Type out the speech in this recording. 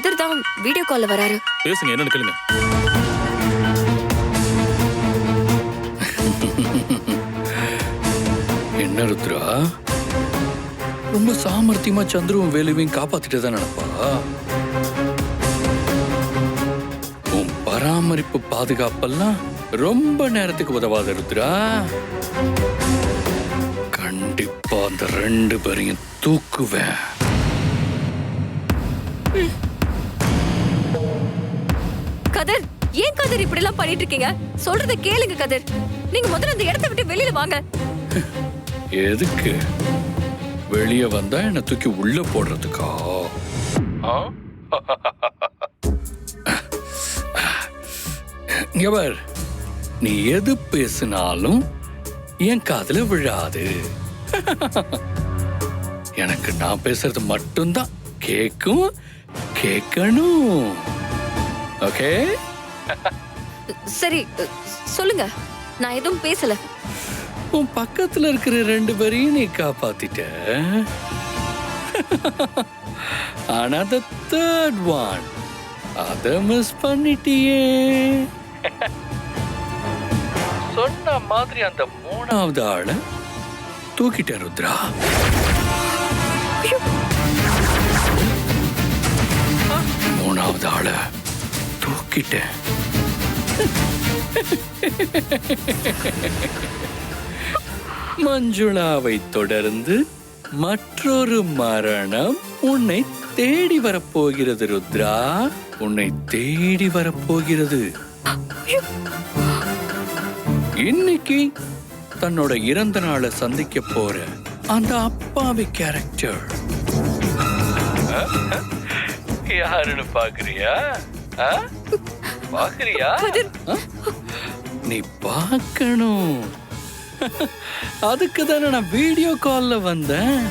கதிர் தான் வீடியோ கால்ல வராரு. பேசுங்க, என்னன்னு கேளுங்க. என்ன ருத்ரா, ரொம்ப சாமர்த்தியமா சந்துருவும் வேலுவையும் காப்பாத்திட்டு தான் நினைப்பா. உன் பராமரிப்பு பாதுகாப்பெல்லாம் ரொம்ப நேரத்துக்கு உதவாத ருத்ரா. கண்டிப்பா அந்த 2 பேரையும் தூக்குவேன். கதிர், ஏன் கதிர் இப்படி எல்லாம் பண்ணிட்டு இருக்கீங்க? சொல்றத கேளுங்க கதிர். நீங்க முதல்ல அந்த இடத்தை விட்டு வெளியில வாங்க. எதுக்கு? வெளியே வந்தா என்ன தூக்கி உள்ள போடுறதுக்கா? இங்க பார், நீ எது பேசினாலும் என் காதுல விழாது. எனக்கு நான் பேசுறது மட்டும்தான் கேட்கணும். ஓகே? சரி, சொல்லுங்க. நான் எதுவும் பேசல. உன் பக்கத்துல இருக்கிற 2 பேரையும் நீ காப்பாத்திட்ட. ஆனா the third one, அத மிஸ் பண்ணிட்டியே. சொன்ன மாதிரி அந்த 3வது ஆளை தூக்கிட்ட ருத்ரா. 3வது ஆளை தூக்கிட்டேன். மஞ்சுளாவை தொடர்ந்து மற்றொரு மரணம் உன்னை தேடி வரப்போகிறது ருத்ரா. உன்னை தேடி வரப்போகிறது. இன்னைக்கு தன்னோட இறந்த நாளை சந்திக்க போற அந்த அப்பாவி கேரக்டர் யாருன்னு பாக்குறியா? நீ பார்க்கணும். அதுக்கு தானே நான் வீடியோ கால்ல வந்தேன்.